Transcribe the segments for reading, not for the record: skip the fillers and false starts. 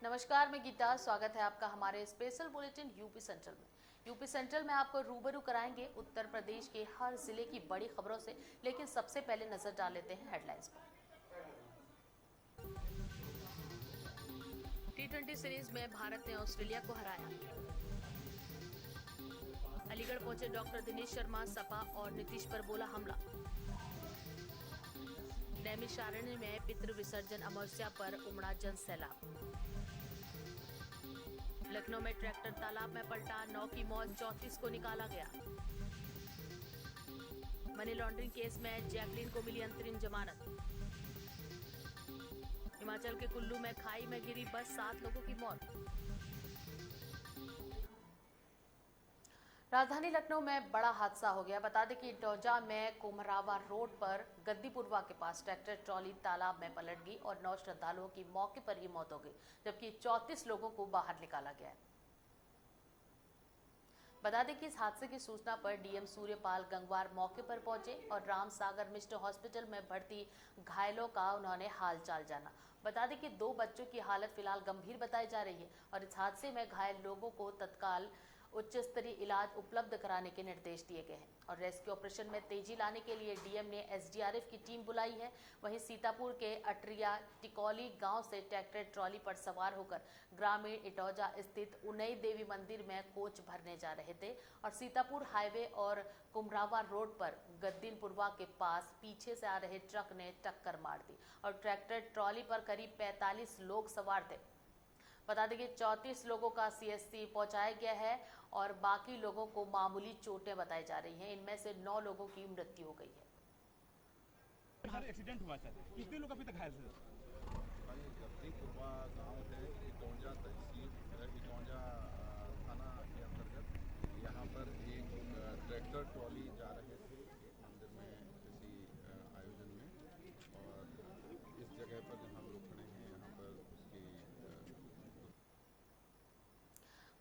नमस्कार, मैं गीता। स्वागत है आपका हमारे स्पेशल बुलेटिन यूपी सेंट्रल में। यूपी सेंट्रल में आपको रूबरू कराएंगे उत्तर प्रदेश के हर जिले की बड़ी खबरों से, लेकिन सबसे पहले नजर डाल लेते हैं हेडलाइंस पर। T20 सीरीज में भारत ने ऑस्ट्रेलिया को हराया। अलीगढ़ पहुंचे डॉक्टर दिनेश शर्मा, सपा और नीतीश पर बोला हमला। नैमिषारण्य में पितृ विसर्जन अमावस्या पर उमड़ा जन सैलाब। लखनऊ में ट्रैक्टर तालाब में पलटा, 9 की मौत, 34 को निकाला गया। मनी लॉन्ड्रिंग केस में जैकलिन को मिली अंतरिम जमानत। हिमाचल के कुल्लू में खाई में गिरी बस, 7 लोगों की मौत। राजधानी लखनऊ में बड़ा हादसा हो गया। बता दें कि इटौजा में कुम्हरावा रोड पर गद्दीपुरवा के पास ट्रैक्टर ट्रॉली तालाब में पलट गई और 9 श्रद्धालुओं की मौके पर ही मौत हो गई, जबकि 34 लोगों को बाहर निकाला गया है। बता दें कि इस हादसे की सूचना पर डीएम सूर्यपाल गंगवार मौके पर पहुंचे और राम सागर मिस्ट हॉस्पिटल में भर्ती घायलों का उन्होंने हालचाल जाना। बता दें कि 2 बच्चों की हालत फिलहाल गंभीर बताई जा रही है और इस हादसे में घायल लोगों को तत्काल उच्च स्तरीय इलाज उपलब्ध कराने के निर्देश दिए गए हैं और रेस्क्यू ऑपरेशन में तेजी लाने के लिए डीएम ने एसडीआरएफ की टीम बुलाई है। वहीं सीतापुर के अटरिया टिकौली गांव से ट्रैक्टर ट्रॉली पर सवार होकर ग्रामीण इटौजा स्थित उनई देवी मंदिर में कोच भरने जा रहे थे और सीतापुर हाईवे और कुम्हरावा रोड पर गद्दीपुरवा के पास पीछे से आ रहे ट्रक ने टक्कर मार दी और ट्रैक्टर ट्रॉली पर करीब 45 लोग सवार थे। बता दें कि 34 लोगों का सीएससी पहुंचाया गया है और बाकी लोगों को मामूली चोटें बताई जा रही हैं। इनमें से 9 लोगों की मृत्यु हो गई है। सर, एक्सीडेंट हुआ सर, कितने लोग अभी तक घायल थे? गद्दीपुरवा गांव है, इटौंजा तहसील, इटौंजा थाना के अंतर्गत। यहाँ पर एक ट्रैक्टर ट्रॉली जा रहे थे एक मंदिर में किसी आयोजन में, और इस जगह पर जहाँ हम लोग खड़े हैं यहाँ पर उसकी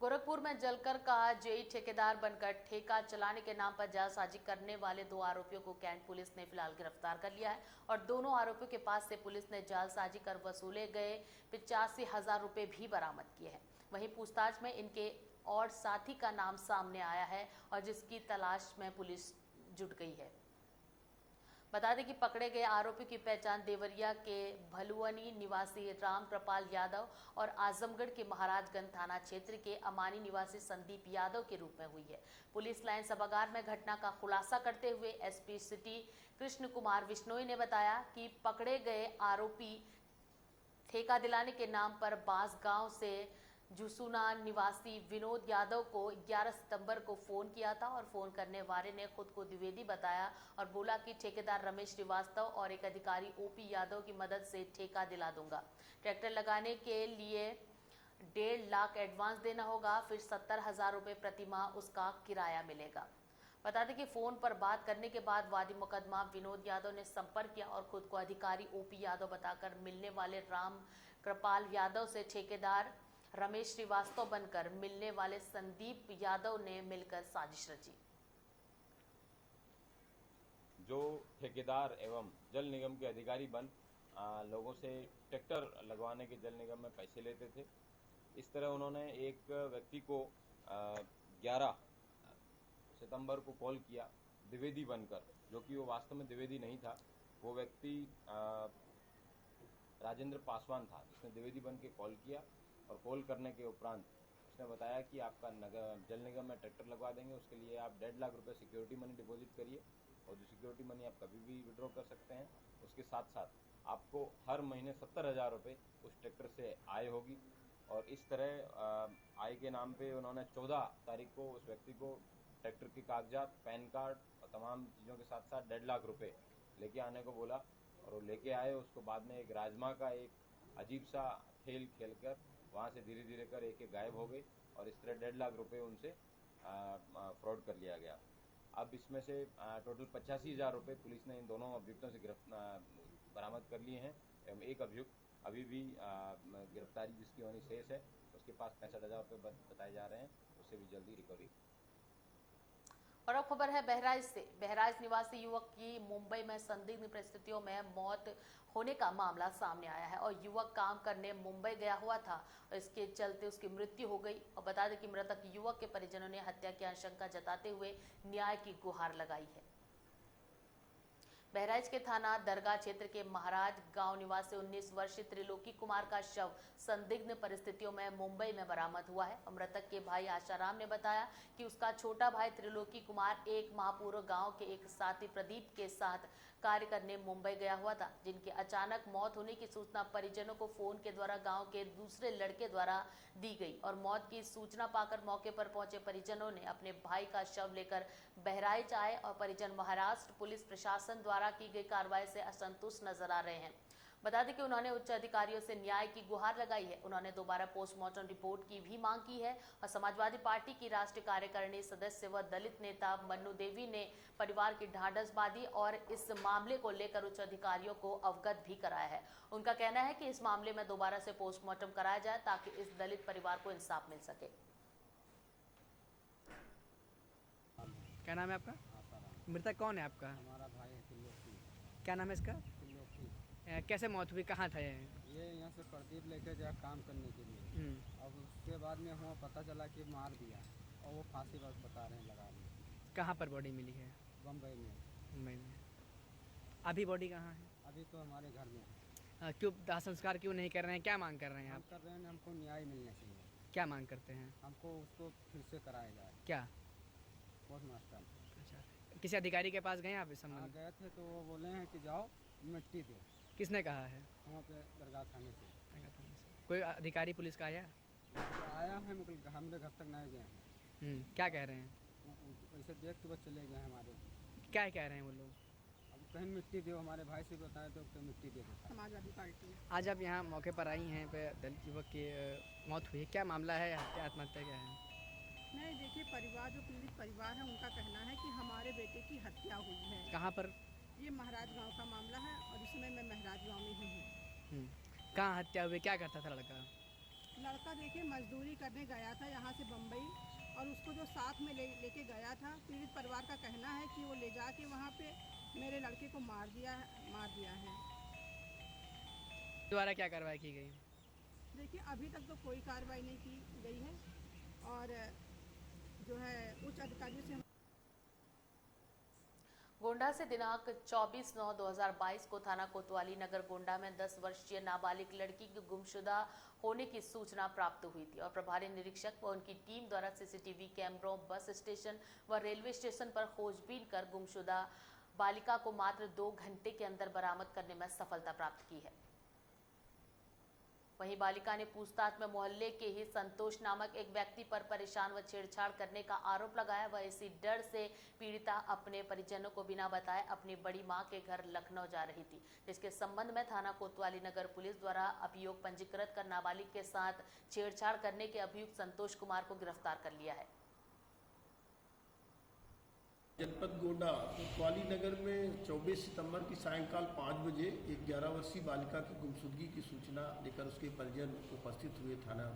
गोरखपुर में जलकर का जेई ठेकेदार बनकर ठेका चलाने के नाम पर जालसाजी करने वाले 2 आरोपियों को कैंट पुलिस ने फिलहाल गिरफ्तार कर लिया है और दोनों आरोपियों के पास से पुलिस ने जालसाजी कर वसूले गए 85,000 रुपए भी बरामद किए हैं। वहीं पूछताछ में इनके और साथी का नाम सामने आया है और जिसकी तलाश में पुलिस जुट गई है। बता दें कि पकड़े गए आरोपियों की पहचान देवरिया के भलुअनी निवासी राम कृपाल यादव और आजमगढ़ के महाराजगंज थाना क्षेत्र के अमानी निवासी संदीप यादव के रूप में हुई है। पुलिस लाइन सभागार में घटना का खुलासा करते हुए एसपी सिटी कृष्ण कुमार बिश्नोई ने बताया कि पकड़े गए आरोपी ठेका दिलाने के नाम पर बांसगांव से जुसूना निवासी विनोद यादव को 11 सितंबर को फोन किया था और फोन करने वाले ने खुद को द्विवेदी बताया और बोला कि ठेकेदार रमेश श्रीवास्तव और एक अधिकारी ओपी यादव की मदद से ठेका दिला दूंगा। ट्रैक्टर लगाने के लिए 1.5 लाख एडवांस देना होगा, फिर 70,000 रुपये प्रतिमाह उसका किराया मिलेगा। बता दें कि फोन पर बात करने के बाद वादी मुकदमा विनोद यादव ने संपर्क किया और खुद को अधिकारी ओपी यादव बताकर मिलने वाले राम कृपाल यादव से ठेकेदार रमेश श्रीवास्तव बनकर मिलने वाले संदीप यादव ने मिलकर साजिश रची। जो ठेकेदार एवं जल निगम के अधिकारी बन लोगों से ट्रैक्टर लगवाने के जल निगम में पैसे लेते थे। इस तरह उन्होंने एक व्यक्ति को 11 सितंबर को कॉल किया द्विवेदी बनकर, जो कि वो वास्तव में द्विवेदी नहीं था। वो व्यक्ति राजेंद्र पासवान था जिसने द्विवेदी बन के कॉल किया और कॉल करने के उपरांत उसने बताया कि आपका जल निगम में ट्रैक्टर लगवा देंगे, उसके लिए आप 1.5 लाख रुपए सिक्योरिटी मनी डिपॉजिट करिए और जो सिक्योरिटी मनी आप कभी भी विड्रॉ कर सकते हैं। उसके साथ साथ आपको हर महीने 70,000 रुपये उस ट्रैक्टर से आय होगी। और इस तरह आय के नाम पे उन्होंने 14 तारीख को उस व्यक्ति को ट्रैक्टर के कागजात, पैन कार्ड और तमाम चीज़ों के साथ साथ 1.5 लाख रुपये लेके आने को बोला और वो लेके आए। उसको बाद में एक राजमा का एक अजीब सा खेल खेलकर वहाँ से धीरे धीरे कर एक गायब हो गई और इस तरह 1.5 लाख रुपये उनसे फ्रॉड कर लिया गया। अब इसमें से टोटल 85,000 रुपये पुलिस ने इन दोनों अभियुक्तों से बरामद कर लिए हैं एवं एक अभियुक्त अभी भी गिरफ्तारी जिसकी होनी शेष है, उसके पास 65,000 रुपये बताए जा रहे हैं, उससे भी जल्दी रिकवरी। और अब खबर है बहराइच से। बहराइच निवासी युवक की मुंबई में संदिग्ध परिस्थितियों में मौत होने का मामला सामने आया है और युवक काम करने मुंबई गया हुआ था और इसके चलते उसकी मृत्यु हो गई। और बता दें कि मृतक युवक के परिजनों ने हत्या की आशंका जताते हुए न्याय की गुहार लगाई है। बहराइच के थाना दरगाह क्षेत्र के महाराज गांव निवासी 19 वर्षीय त्रिलोकी कुमार का शव संदिग्ध परिस्थितियों में मुंबई में बरामद हुआ है। मृतक के भाई आशाराम ने बताया कि उसका छोटा भाई त्रिलोकी कुमार 1 माह पूर्व गांव के एक साथी प्रदीप के साथ कार्य करने मुंबई गया हुआ था, जिनकी अचानक मौत होने की सूचना परिजनों को फोन के द्वारा गांव के दूसरे लड़के द्वारा दी गई और मौत की सूचना पाकर मौके पर पहुंचे परिजनों ने अपने भाई का शव लेकर बहराइच आए और परिजन महाराष्ट्र पुलिस प्रशासन द्वारा की गई कार्रवाई से असंतुष्ट नजर आ रहे हैं। बता दें कि उन्होंने उच्च अधिकारियों से न्याय की गुहार लगाई है। उन्होंने दोबारा पोस्टमार्टम रिपोर्ट की भी मांग की है और समाजवादी पार्टी की राष्ट्रीय कार्यकारिणी सदस्य व दलित नेता मन्नू देवी ने परिवार की ढांढस बांधी और इस मामले को लेकर उच्च अधिकारियों को अवगत भी कराया है। उनका कहना है कि इस मामले में दोबारा से पोस्टमार्टम कराया जाए ताकि इस दलित परिवार को इंसाफ मिल सके। क्या नाम है आपका? मृतक कौन है आपका? हमारा भाई है त्रिलोकी। क्या नाम है इसका? त्रिलोकी कैसे मौत हुई, कहाँ था ये? ये यहाँ से प्रदीप लेके गया काम करने के लिए। अब उसके बाद में हमें पता चला कि मार दिया और वो फांसी बस बता रहे हैं लगा ली। कहाँ पर बॉडी मिली है? बम्बई में। मुंबई में। अभी बॉडी कहाँ है? अभी तो हमारे घर में है। क्यों दाह संस्कार क्यों नहीं कर रहे हैं? क्या मांग कर रहे हैं हम आप? कर रहे हैं, हमको न्याय मिलना चाहिए। क्या मांग करते हैं? हमको उसको फिर से कराया जाए। क्या? पोस्टमास्टर अच्छा, किसी अधिकारी के पास गए आप इस आ संबंध में? गए थे तो वो बोले हैं कि जाओ मिट्टी दो। किसने कहा है? वहाँ पे दरगाह थाने से कोई अधिकारी पुलिस का आया? आया है, मतलब हमारे घर तक नहीं गए हैं। क्या कह रहे हैं? वैसे देख के बस चले गए हमारे। क्या कह रहे हैं वो लोग? अब कहीं मिट्टी दो, हमारे भाई से बताए तो मिट्टी दे दो। समाजवादी पार्टी। आज आप यहाँ मौके पर आई हैं पे दलित युवक की मौत हुई है, क्या मामला है? हत्या आत्महत्या क्या है? नहीं, देखिए, परिवार जो पीड़ित परिवार है उनका कहना है कि हमारे बेटे की हत्या हुई है। कहाँ पर? ये महाराज गांव का मामला है और इस समय मैं महाराज गांव में ही हूँ। कहाँ हत्या हुई, क्या करता था लड़का? लड़का देखिए मजदूरी करने गया था यहाँ से बम्बई और उसको जो साथ में लेके गया था, पीड़ित परिवार का कहना है कि वो ले जाके वहाँ पे मेरे लड़के को मार दिया है। द्वारा क्या कार्रवाई की गई? देखिए, अभी तक तो कोई कार्रवाई नहीं की गई है और जो है उच्च अधिकारियों से गोंडा से दिनांक 24/9/2022 को थाना कोतवाली नगर गोंडा में 10 वर्षीय नाबालिग लड़की की गुमशुदा होने की सूचना प्राप्त हुई थी और प्रभारी निरीक्षक व उनकी टीम द्वारा सीसीटीवी कैमरों, बस स्टेशन व रेलवे स्टेशन पर खोजबीन कर गुमशुदा बालिका को मात्र 2 घंटे के अंदर बरामद करने में सफलता प्राप्त की है। वहीं बालिका ने पूछताछ में मोहल्ले के ही संतोष नामक एक व्यक्ति पर परेशान व छेड़छाड़ करने का आरोप लगाया। वह इसी डर से पीड़िता अपने परिजनों को बिना बताए अपनी बड़ी मां के घर लखनऊ जा रही थी, जिसके संबंध में थाना कोतवाली नगर पुलिस द्वारा अभियोग पंजीकृत कर नाबालिग के साथ छेड़छाड़ करने के अभियुक्त संतोष कुमार को गिरफ्तार कर लिया है। जनपद गोंडा कोतवाली नगर में 24 सितंबर की सायंकाल 5 बजे एक 11 वर्षीय बालिका की गुमशुदगी की सूचना लेकर उसके परिजन उपस्थित हुए थाना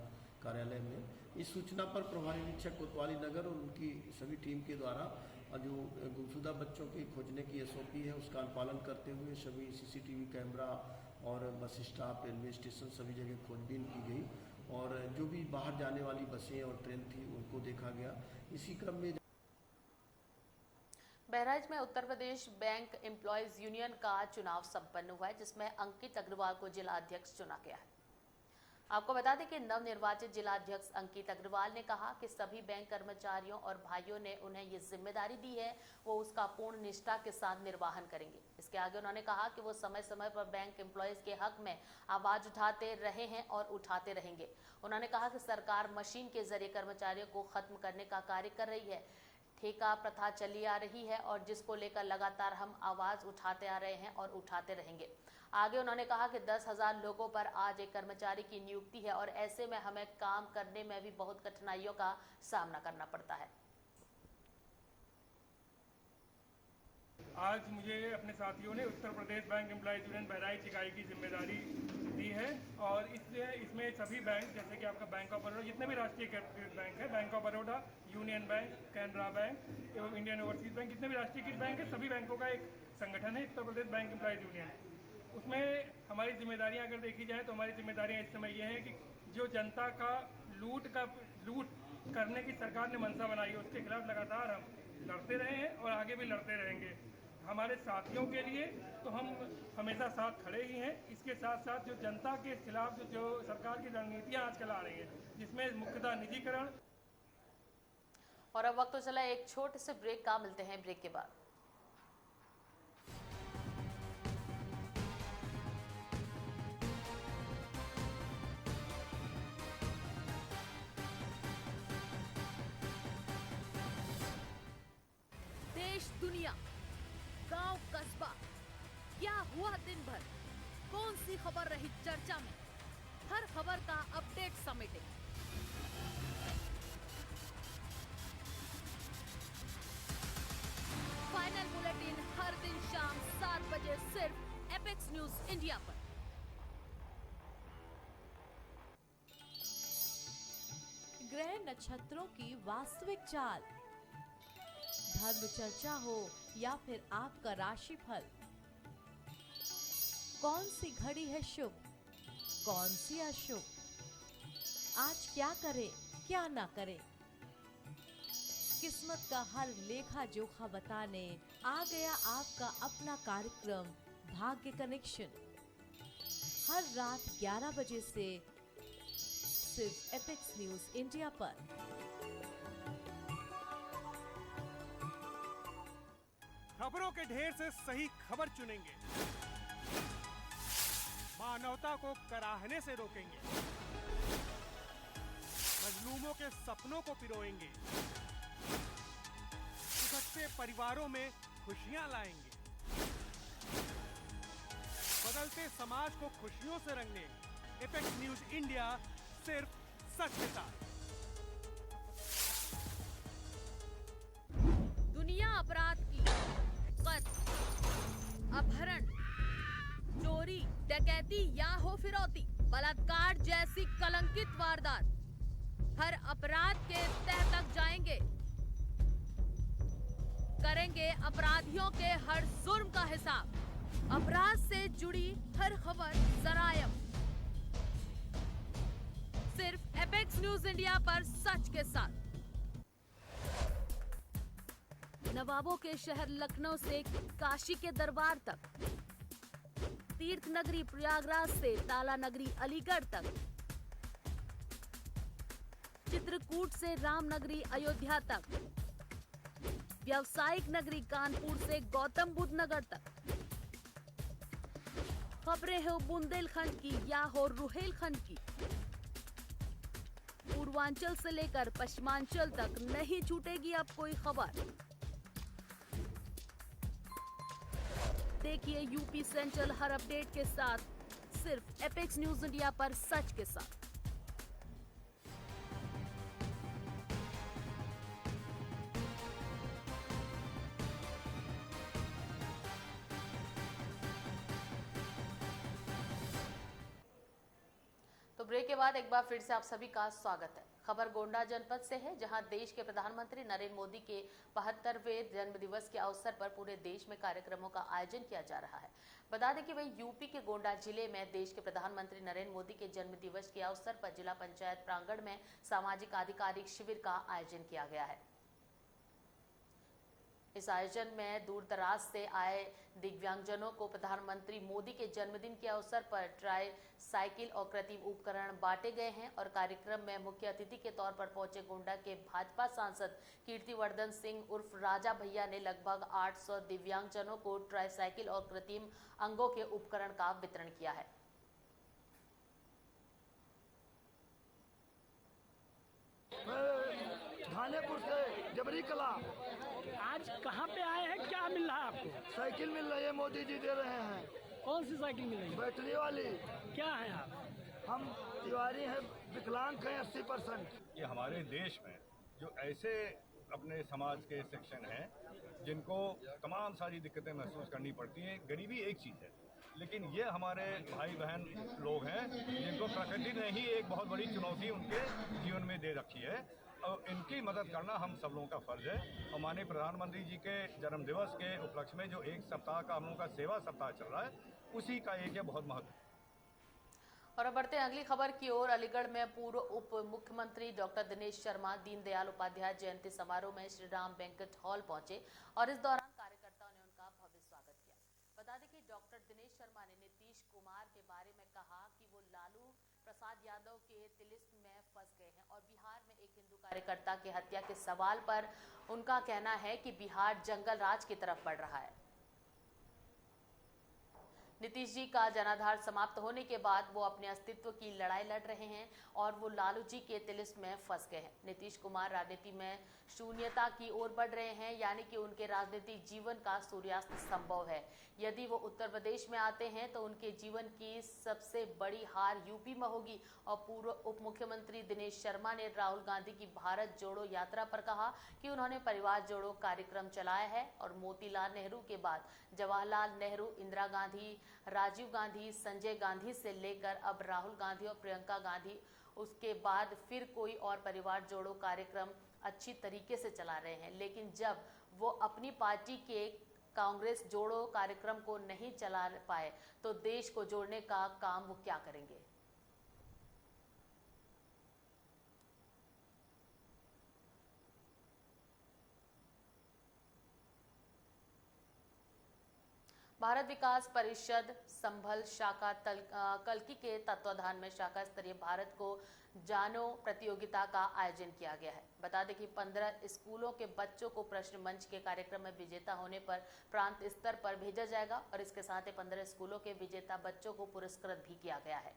कार्यालय में। इस सूचना पर प्रभारी निरीक्षक कोतवाली नगर और उनकी सभी टीम के द्वारा जो गुमशुदा बच्चों की खोजने की SOP है उसका अनुपालन करते हुए सभी CCTV कैमरा और बस स्टॉप, रेलवे स्टेशन सभी जगह खोजबीन की गई और जो भी बाहर जाने वाली बसें और ट्रेन थी उनको देखा गया। इसी क्रम में बहराइच में Uttar Pradesh bank employees union का चुनाव संपन्न हुआ है, जिसमें अंकित अग्रवाल को जिला अध्यक्ष चुना गया है। आपको बता दें कि नवनिर्वाचित जिला अध्यक्ष अंकित अग्रवाल ने कहा कि सभी बैंक कर्मचारियों और भाइयों ने उन्हें ये जिम्मेदारी दी है, वो उसका पूर्ण निष्ठा के साथ निर्वहन करेंगे। इसके आगे उन्होंने कहा कि वो समय समय पर बैंक एम्प्लॉयज के हक में आवाज उठाते रहे हैं और उठाते रहेंगे। उन्होंने कहा कि सरकार मशीन के जरिए कर्मचारियों को खत्म करने का कार्य कर रही है। ठेका प्रथा चली आ रही है और जिसको लेकर लगातार हम आवाज उठाते आ रहे हैं और उठाते रहेंगे। आगे उन्होंने कहा कि 10,000 लोगों पर आज एक कर्मचारी की नियुक्ति है और ऐसे में हमें काम करने में भी बहुत कठिनाइयों का सामना करना पड़ता है। आज मुझे अपने साथियों ने Uttar Pradesh bank employees union Bahraich इकाई की जिम्मेदारी दी है और इसमें सभी बैंक जैसे कि आपका बैंक ऑफ बड़ौदा, जितने भी राष्ट्रीयकृत बैंक है, bank of Baroda, union bank, Canara bank एवं इंडियन ओवरसीज बैंक, जितने भी राष्ट्रीयकृत बैंक है, सभी बैंकों का एक संगठन है Uttar Pradesh bank employees union. उसमें हमारी जिम्मेदारियां अगर देखी जाए तो हमारी जिम्मेदारियां इस समय ये हैं कि जो जनता का लूट करने की सरकार ने मंशा बनाई है, उसके खिलाफ लगातार हम लड़ते रहे हैं और आगे भी लड़ते रहेंगे। हमारे साथियों के लिए तो हम हमेशा साथ खड़े ही हैं। इसके साथ साथ जो जनता के खिलाफ जो सरकार की रणनीतियां आजकल आ रही हैं, जिसमें मुख्यतः निजीकरण। और अब वक्त तो चला एक छोटे से ब्रेक का, मिलते हैं ब्रेक के बाद। देश दुनिया, गांव कस्बा, क्या हुआ दिन भर, कौन सी खबर रही चर्चा में, हर खबर का अपडेट समेटे फाइनल बुलेटिन हर दिन शाम 7 बजे सिर्फ एपेक्स न्यूज इंडिया पर। ग्रह नक्षत्रों की वास्तविक चाल, धर्म चर्चा हो या फिर आपका राशिफल, कौन सी घड़ी है शुभ, कौन सी अशुभ, आज क्या करें क्या ना करें, किस्मत का हर लेखा जोखा बताने आ गया आपका अपना कार्यक्रम भाग्य कनेक्शन, हर रात 11 बजे से सिर्फ एपेक्स न्यूज इंडिया पर। खबरों के ढेर से सही खबर चुनेंगे, मानवता को कराहने से रोकेंगे, मजलूमों के सपनों को पिरोएंगे, उभरते परिवारों में खुशियां लाएंगे, बदलते समाज को खुशियों से रंगने एपेक्स न्यूज इंडिया सिर्फ सच के साथ। दुनिया अपराध की, कत्ल, अपहरण, चोरी, डकैती या हो फिरौती, बलात्कार जैसी कलंकित वारदात, हर अपराध के तह तक जाएंगे, करेंगे अपराधियों के हर जुर्म का हिसाब, अपराध से जुड़ी हर खबर जरायम, सिर्फ एपेक्स न्यूज इंडिया पर सच के साथ। नवाबों के शहर लखनऊ से काशी के दरबार तक, तीर्थ नगरी प्रयागराज से ताला नगरी अलीगढ़ तक, चित्रकूट से रामनगरी अयोध्या तक, व्यावसायिक नगरी कानपुर से गौतम बुद्ध नगर तक, खबरें हो बुंदेलखंड की या हो रुहेलखंड की, पूर्वांचल से लेकर पश्चिमांचल तक नहीं छूटेगी अब कोई खबर। देखिए यूपी सेंट्रल हर अपडेट के साथ सिर्फ एपेक्स न्यूज इंडिया पर सच के साथ। तो ब्रेक के बाद एक बार फिर से आप सभी का स्वागत है। खबर गोंडा जनपद से है, जहां देश के प्रधानमंत्री नरेंद्र मोदी के 75वें जन्मदिवस के अवसर पर पूरे देश में कार्यक्रमों का आयोजन किया जा रहा है। बता दें कि वही यूपी के गोंडा जिले में देश के प्रधानमंत्री नरेंद्र मोदी के जन्मदिवस के अवसर पर जिला पंचायत प्रांगण में सामाजिक आधिकारिक शिविर का आयोजन किया गया है। इस आयोजन में दूर दराज से आए दिव्यांगजनों को प्रधानमंत्री मोदी के जन्मदिन के अवसर पर ट्राई साइकिल और कृत्रिम उपकरण बांटे गए हैं और कार्यक्रम में मुख्य अतिथि के तौर पर पहुंचे गोंडा के भाजपा सांसद कीर्तिवर्धन सिंह उर्फ राजा भैया ने लगभग 800 दिव्यांगजनों को ट्राई साइकिल और कृत्रिम अंगों के उपकरण का वितरण किया है। थानेपुर से जबरी कला। आज कहाँ पे आए हैं, क्या मिल रहा है आपको? साइकिल मिल रही है, मोदी जी दे रहे हैं। कौन सी साइकिल मिल रही है? बैटरी वाली। क्या है आप? हम तिवारी हैं, विकलांग हैं 80%। ये हमारे देश में जो ऐसे अपने समाज के सेक्शन हैं जिनको तमाम सारी दिक्कतें महसूस करनी पड़ती हैं। गरीबी एक चीज़ है, लेकिन ये हमारे भाई बहन लोग हैं जिनको प्रकृति ने ही एक बहुत बड़ी चुनौती उनके जीवन में दे रखी है और इनकी मदद करना हम सब लोगों का फर्ज है। और माननीय प्रधानमंत्री जी के जन्मदिवस के उपलक्ष्य में जो एक सप्ताह का हम लोगों का सेवा सप्ताह चल रहा है, उसी का एक है बहुत महत्व। और अब बढ़ते हैं अगली खबर की ओर। अलीगढ़ में पूर्व उप मुख्यमंत्री डॉक्टर दिनेश शर्मा दीनदयाल उपाध्याय जयंती समारोह में श्री राम बैंक्वेट हॉल पहुंचे और इस दौरान कार्यकर्ताओं ने उनका भव्य स्वागत किया। बता दें कि डॉक्टर दिनेश शर्मा ने नीतीश कुमार के बारे में कहा कि वो लालू प्रसाद यादव के तिलिस्म में फंस गए हैं और बिहार में एक हिंदू कार्यकर्ता की हत्या के सवाल पर उनका कहना है कि बिहार जंगल राज की तरफ बढ़ रहा है। नीतीश जी का जनाधार समाप्त होने के बाद वो अपने अस्तित्व की लड़ाई लड़ रहे हैं और वो लालू जी के तिलिस्म में फंस गए हैं। नीतीश कुमार राजनीति में शून्यता की ओर बढ़ रहे हैं, यानी कि उनके राजनीतिक जीवन का सूर्यास्त संभव है। यदि वो उत्तर प्रदेश में आते हैं तो उनके जीवन की सबसे बड़ी हार यूपी में होगी। और पूर्व उप मुख्यमंत्री दिनेश शर्मा ने राहुल गांधी की भारत जोड़ो यात्रा पर कहा कि उन्होंने परिवार जोड़ो कार्यक्रम चलाया है और मोतीलाल नेहरू के बाद जवाहरलाल नेहरू, इंदिरा गांधी, राजीव गांधी, संजय गांधी से लेकर अब राहुल गांधी और प्रियंका गांधी, उसके बाद फिर कोई और परिवार जोड़ो कार्यक्रम अच्छी तरीके से चला रहे हैं। लेकिन जब वो अपनी पार्टी के कांग्रेस जोड़ो कार्यक्रम को नहीं चला पाए तो देश को जोड़ने का काम वो क्या करेंगे। भारत विकास परिषद संभल शाखा कल्की के तत्वाधान में शाखा स्तरीय भारत को जानो प्रतियोगिता का आयोजन किया गया है। बता दें कि 15 स्कूलों के बच्चों को प्रश्न मंच के कार्यक्रम में विजेता होने पर प्रांत स्तर पर भेजा जाएगा और इसके साथ ही 15 स्कूलों के विजेता बच्चों को पुरस्कृत भी किया गया है।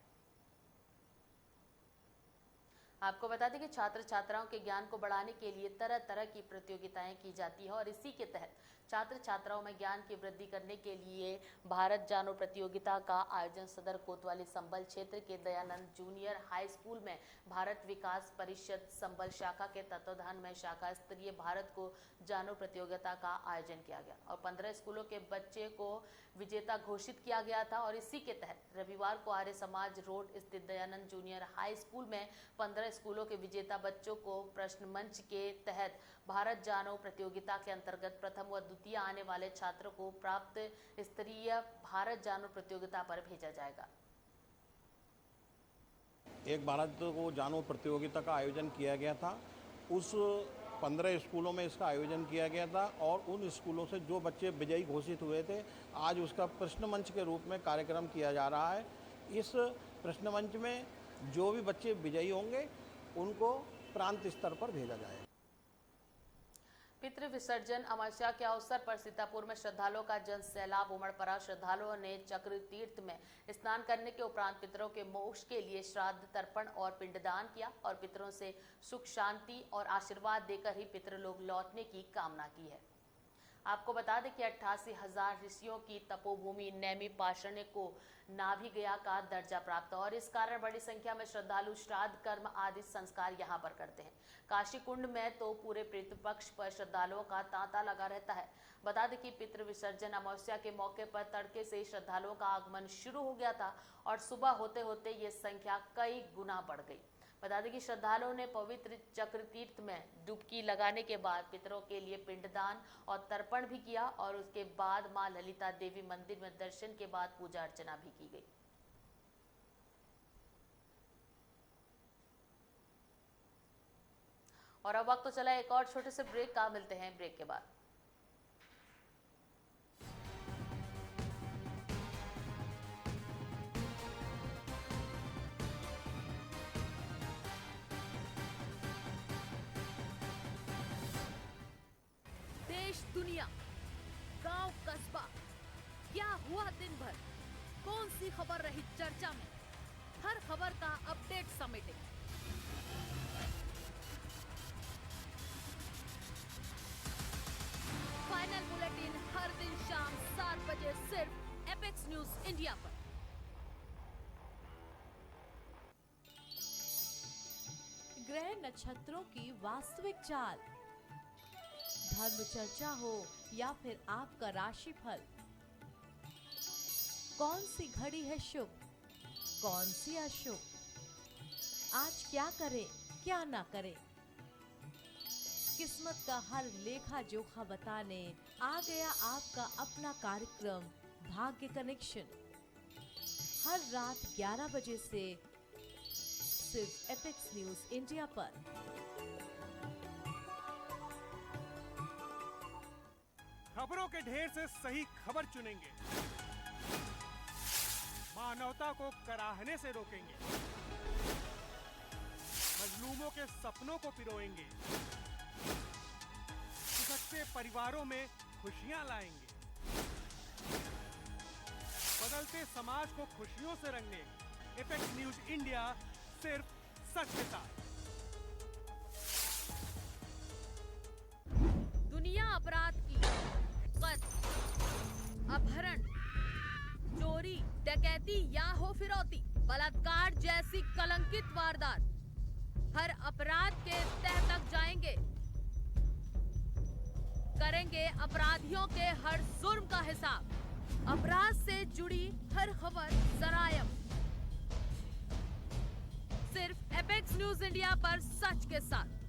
आपको बता दें कि छात्र छात्राओं के ज्ञान को बढ़ाने के लिए तरह तरह की प्रतियोगिताएं की जाती है और इसी के तहत छात्र छात्राओं में ज्ञान की वृद्धि करने के लिए भारत जानो प्रतियोगिता का आयोजन सदर कोतवाली संभल क्षेत्र के दयानंद जूनियर हाई स्कूल में भारत विकास परिषद संभल शाखा के तत्वाधान में शाखा स्तरीय भारत को जानो प्रतियोगिता का आयोजन किया गया और 15 स्कूलों के बच्चे को विजेता घोषित किया गया था। और इसी के तहत रविवार को आर्य समाज रोड स्थित दयानंद जूनियर हाई स्कूल में 15 स्कूलों के विजेता बच्चों को प्रश्न मंच के तहत भारत जानो प्रतियोगिता के अंतर्गत प्रथम व द्वितीय आने वाले छात्रों को प्राप्त स्तरीय भारत जानो प्रतियोगिता पर भेजा जाएगा। एक भारत को जानो प्रतियोगिता का आयोजन किया गया था। उस 15 स्कूलों में इसका आयोजन किया गया था और उन स्कूलों से जो बच्चे विजयी घोषित हुए थे, आज उसका प्रश्न मंच के रूप में कार्यक्रम किया जा रहा है। इस प्रश्न मंच में जो भी बच्चे विजयी होंगे उनको प्रांत स्तर पर भेजा जाएगा। पितृ विसर्जन अमावस्या के अवसर पर सीतापुर में श्रद्धालुओं का जन सैलाब उमड़ पड़ा। श्रद्धालुओं ने चक्र तीर्थ में स्नान करने के उपरांत पितरों के मोक्ष के लिए श्राद्ध, तर्पण और पिंडदान किया और पितरों से सुख शांति और आशीर्वाद देकर ही पितृलोक लौटने की कामना की है। आपको बता दें कि 88,000 ऋषियों की तपोभूमि नैमी पाषाण को नाभिगया का दर्जा प्राप्त और इस कारण बड़ी संख्या में श्रद्धालु श्राद्ध, कर्म आदि संस्कार यहां पर करते हैं। काशी कुंड में तो पूरे पितृपक्ष पर श्रद्धालुओं का तांता लगा रहता है। बता दें कि पितृ विसर्जन अमावस्या के मौके पर तड़के से श्रद्धालुओं का आगमन शुरू हो गया था और सुबह होते होते ये संख्या कई गुना बढ़ गई। बता दें कि श्रद्धालुओं ने पवित्र चक्र तीर्थ में डुबकी लगाने के बाद पितरों के लिए पिंडदान और तर्पण भी किया और उसके बाद मां ललिता देवी मंदिर में दर्शन के बाद पूजा अर्चना भी की गई। और अब वक्त तो चला एक और छोटे से ब्रेक का, मिलते हैं ब्रेक के बाद। देश दुनिया, गांव कस्बा, क्या हुआ दिन भर, कौन सी खबर रही चर्चा में, हर खबर का अपडेट समेटे फाइनल बुलेटिन हर दिन शाम 7 बजे सिर्फ एपेक्स न्यूज इंडिया पर। ग्रह नक्षत्रों की वास्तविक चाल, धर्म चर्चा हो या फिर आपका राशिफल, कौन सी घड़ी है शुभ, कौन सी अशुभ, आज क्या करें क्या ना करें, किस्मत का हर लेखा जोखा बताने आ गया आपका अपना कार्यक्रम भाग्य कनेक्शन। हर रात 11 बजे से सिर्फ एपेक्स न्यूज इंडिया पर। खबरों के ढेर से सही खबर चुनेंगे, मानवता को कराहने से रोकेंगे, मजलूमों के सपनों को पिरोएंगे, खिसकते परिवारों में खुशियां लाएंगे, बदलते समाज को खुशियों से रंगने एपेक्स न्यूज इंडिया सिर्फ सच के साथ। दुनिया अपराध की कत्ल, अपहरण, चोरी, डकैती या हो फिरौती, बलात्कार जैसी कलंकित वारदात, हर अपराध के तह तक जाएंगे, करेंगे अपराधियों के हर जुर्म का हिसाब, अपराध से जुड़ी हर खबर सरायम, सिर्फ एपेक्स न्यूज इंडिया पर सच के साथ।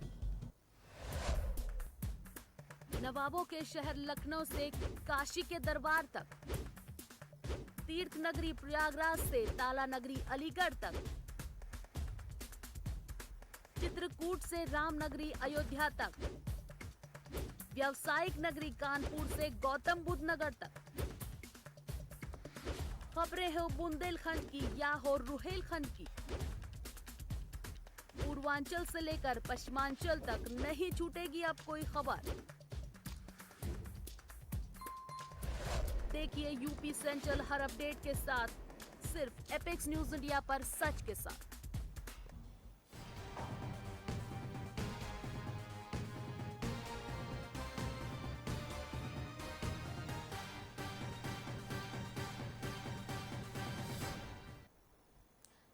नवाबों के शहर लखनऊ से काशी के दरबार तक, तीर्थ नगरी प्रयागराज से ताला नगरी अलीगढ़ तक, चित्रकूट से रामनगरी अयोध्या तक, व्यावसायिक नगरी कानपुर से गौतम बुद्ध नगर तक, खबरें हो बुंदेलखंड की या हो रुहेलखंड की, पूर्वांचल से लेकर पश्चिमांचल तक नहीं छूटेगी अब कोई खबर। देखिए यूपी सेंट्रल हर अपडेट के साथ सिर्फ एपेक्स न्यूज इंडिया पर सच के साथ।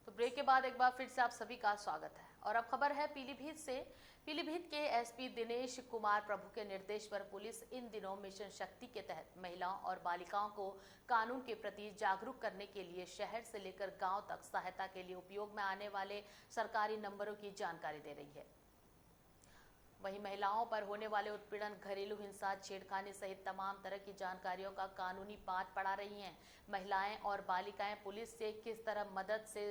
तो ब्रेक के बाद एक बार फिर से आप सभी का स्वागत है और अब खबर है पीलीभीत से। पीलीभीत के एसपी दिनेश कुमार प्रभु के निर्देश पर पुलिस इन दिनों मिशन शक्ति के तहत महिलाओं और बालिकाओं को कानून के प्रति जागरूक करने के लिए शहर से लेकर गांव तक सहायता के लिए उपयोग में आने वाले सरकारी नंबरों की जानकारी दे रही है। वहीं महिलाओं पर होने वाले उत्पीड़न, घरेलू हिंसा, छेड़खानी सहित तमाम तरह की जानकारियों का कानूनी पाठ पढ़ा रही हैं। महिलाएं और बालिकाएं पुलिस से किस तरह मदद से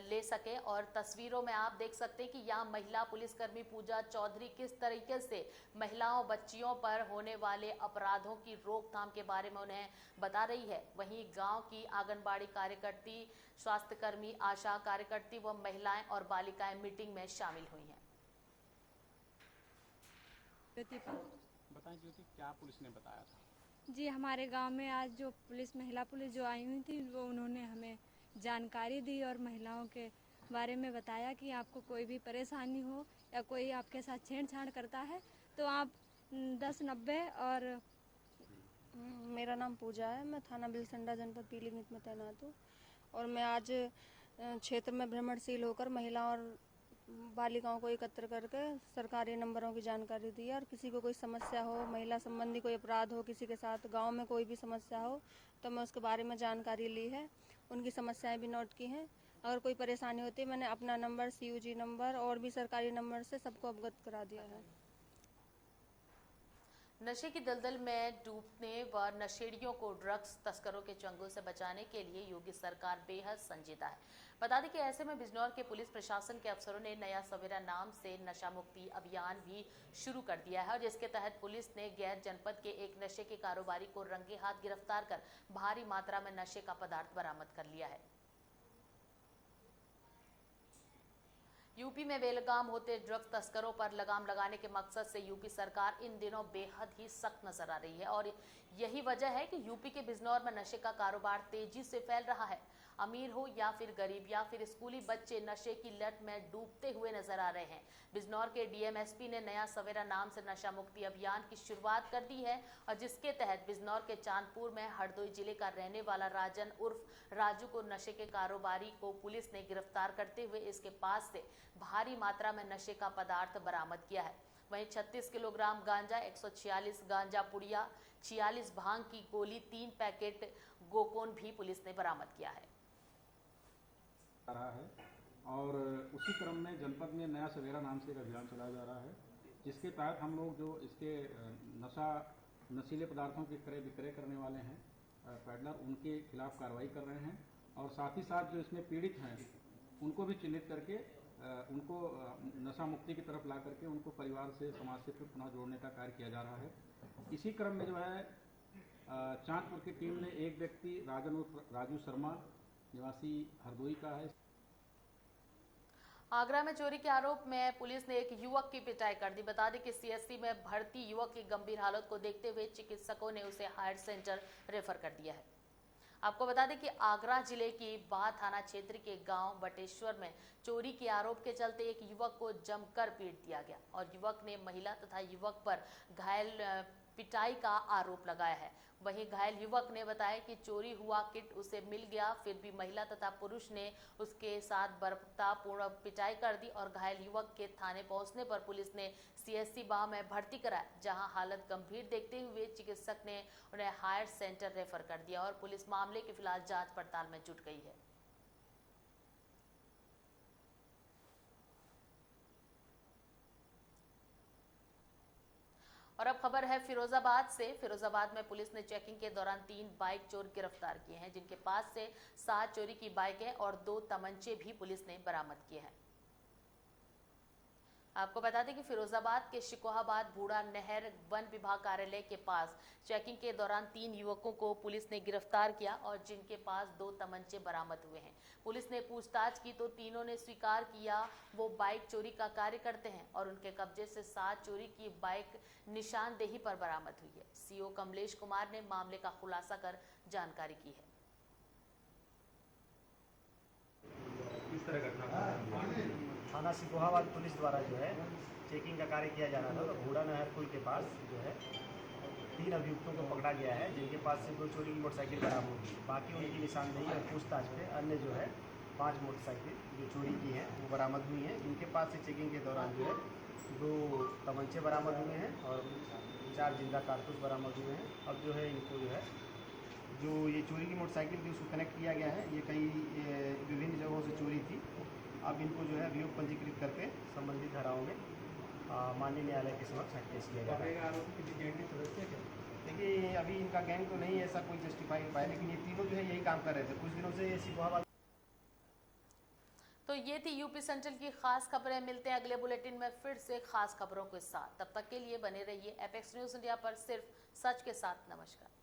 ले सके और तस्वीरों में आप देख सकते हैं कि यहाँ महिला पुलिसकर्मी पूजा चौधरी किस तरीके से महिलाओं बच्चियों पर होने वाले अपराधों की रोकथाम के बारे में उन्हें बता रही है। वहीं गांव की आंगनबाड़ी कार्यकर्ती, स्वास्थ्यकर्मी, आशा कार्यकर्ती व महिलाएं और बालिकाएं मीटिंग में शामिल हुई हैं। बताएं ज्योति, क्या पुलिस ने बताया था? जी, हमारे गांव में आज जो महिला पुलिस जो आई हुई थी वो उन्होंने हमें जानकारी दी और महिलाओं के बारे में बताया कि आपको कोई भी परेशानी हो या कोई आपके साथ छेड़छाड़ करता है तो आप 1090 और मेरा नाम पूजा है, मैं थाना बिलसंडा जनपद पीलीभीत में तैनात हूँ और मैं आज क्षेत्र में भ्रमणशील होकर महिला और बालिकाओं को एकत्र करके सरकारी नंबरों की जानकारी दी है और किसी को कोई समस्या हो, महिला संबंधी कोई अपराध हो, किसी के साथ गांव में कोई भी समस्या हो तो मैं उसके बारे में जानकारी ली है, उनकी समस्याएं भी नोट की हैं। अगर कोई परेशानी होती है मैंने अपना नंबर, CUG नंबर और भी सरकारी नंबर से सबको अवगत करा दिया है। नशे की दलदल में डूबने व नशेड़ियों को ड्रग्स तस्करों के चंगुल से बचाने के लिए योगी सरकार बेहद संजीदा है। बता दें कि ऐसे में बिजनौर के पुलिस प्रशासन के अफसरों ने नया सवेरा नाम से नशा मुक्ति अभियान भी शुरू कर दिया है और जिसके तहत पुलिस ने गैर जनपद के एक नशे के कारोबारी को रंगे हाथ गिरफ्तार कर भारी मात्रा में नशे का पदार्थ बरामद कर लिया है। यूपी में बेलगाम होते ड्रग्स तस्करों पर लगाम लगाने के मकसद से यूपी सरकार इन दिनों बेहद ही सख्त नजर आ रही है और यही वजह है कि यूपी के बिजनौर में नशे का कारोबार तेजी से फैल रहा है। अमीर हो या फिर गरीब या फिर स्कूली बच्चे नशे की लत में डूबते हुए नजर आ रहे हैं। बिजनौर के DMSP ने नया सवेरा नाम से नशा मुक्ति अभियान की शुरुआत कर दी है और जिसके तहत बिजनौर के चांदपुर में हरदोई जिले का रहने वाला राजन उर्फ राजू को नशे के कारोबारी को पुलिस ने गिरफ्तार करते हुए इसके पास से भारी मात्रा में नशे का पदार्थ बरामद किया है। वहीं 36 किलोग्राम गांजा, 146 गांजा पुड़िया, 46 भांग की गोली, 3 पैकेट गोकोन भी पुलिस ने बरामद किया है। रहा है और उसी क्रम में जनपद में नया सवेरा नाम से एक अभियान चलाया जा रहा है, जिसके तहत हम लोग जो इसके नशीले पदार्थों के क्रय विक्रय करने वाले हैं पैडलर, उनके खिलाफ कार्रवाई कर रहे हैं और साथ ही साथ जो इसमें पीड़ित हैं उनको भी चिन्हित करके उनको नशा मुक्ति की तरफ ला करके उनको परिवार से, समाज से फिर पुनः जोड़ने का कार्य किया जा रहा है। इसी क्रम में जो है चांदपुर की टीम ने एक व्यक्ति राजू शर्मा निवासी हरदोई का है। आगरा में चोरी के आरोप में पुलिस ने एक युवक की पिटाई कर दी। बता दें कि सीएससी में भर्ती युवक की गंभीर हालत को देखते हुए चिकित्सकों ने उसे हायर सेंटर रेफर कर दिया है। आपको बता दें कि आगरा जिले की बाह थाना क्षेत्र के गांव बटेश्वर में चोरी के आरोप के चलते एक युवक को जमकर पीट दिया गया और युवक ने महिला तथा युवक पर घायल पिटाई का आरोप लगाया है। वहीं घायल युवक ने बताया कि चोरी हुआ किट उसे मिल गया, फिर भी महिला तथा पुरुष ने उसके साथ बर्बरतापूर्ण पिटाई कर दी और घायल युवक के थाने पहुंचने पर पुलिस ने सीएससी बाह में भर्ती कराया, जहां हालत गंभीर देखते हुए चिकित्सक ने उन्हें हायर सेंटर रेफर कर दिया और पुलिस मामले की फिलहाल जांच पड़ताल में जुट गई है। और अब खबर है फिरोजाबाद से। फिरोजाबाद में पुलिस ने चेकिंग के दौरान 3 बाइक चोर गिरफ्तार किए हैं, जिनके पास से 7 चोरी की बाइकें और 2 तमंचे भी पुलिस ने बरामद किए हैं। आपको बता दें कि फिरोजाबाद के शिकोहाबाद बूढ़ा नहर वन विभाग कार्यालय के पास चेकिंग के दौरान 3 युवकों को पुलिस ने गिरफ्तार किया और जिनके पास 2 तमंचे बरामद हुए हैं। पुलिस ने पूछताछ की तो तीनों ने स्वीकार किया वो बाइक चोरी का कार्य करते हैं और उनके कब्जे से 7 चोरी की बाइक निशानदेही पर बरामद हुई है। सीओ कमलेश कुमार ने मामले का खुलासा कर जानकारी की है। किस तरह घटना थाना सिकोहाबाद पुलिस द्वारा जो है चेकिंग का कार्य किया जा रहा था, तो बूढ़ा नहर पुल के पास जो है 3 अभियुक्तों को पकड़ा गया है, जिनके पास से 2 चोरी की मोटरसाइकिल बरामद हुई। बाकी उनकी निशानदेही और पूछताछ पे अन्य जो है 5 मोटरसाइकिल जो चोरी की हैं वो बरामद हुई हैं। इनके पास से चेकिंग के दौरान जो है 2 तमंचे बरामद हुए हैं और 4 जिंदा कारतूस बरामद हुए हैं। अब जो है इनको जो है जो ये चोरी की मोटरसाइकिल थी उसको कनेक्ट किया गया है। ये कई विभिन्न जगहों से चोरी थी। अब इनको जो है अभियोग पंजीकृत करके संबंधित धाराओं में माननीय न्यायालय के समक्ष पेश किया जा रहा है। देखिए अभी इनका गैंग तो नहीं ऐसा कोई जस्टिफाई पाया, लेकिन ये तीनों जो है यही काम कर रहे थे कुछ दिनों से सिकोहाबाद। तो ये थी यूपी सेंट्रल की खास खबरें। मिलते हैं अगले बुलेटिन में फिर से खास खबरों के साथ। तब तक के लिए बने रहिए एपेक्स न्यूज इंडिया पर, सिर्फ सच के साथ। नमस्कार।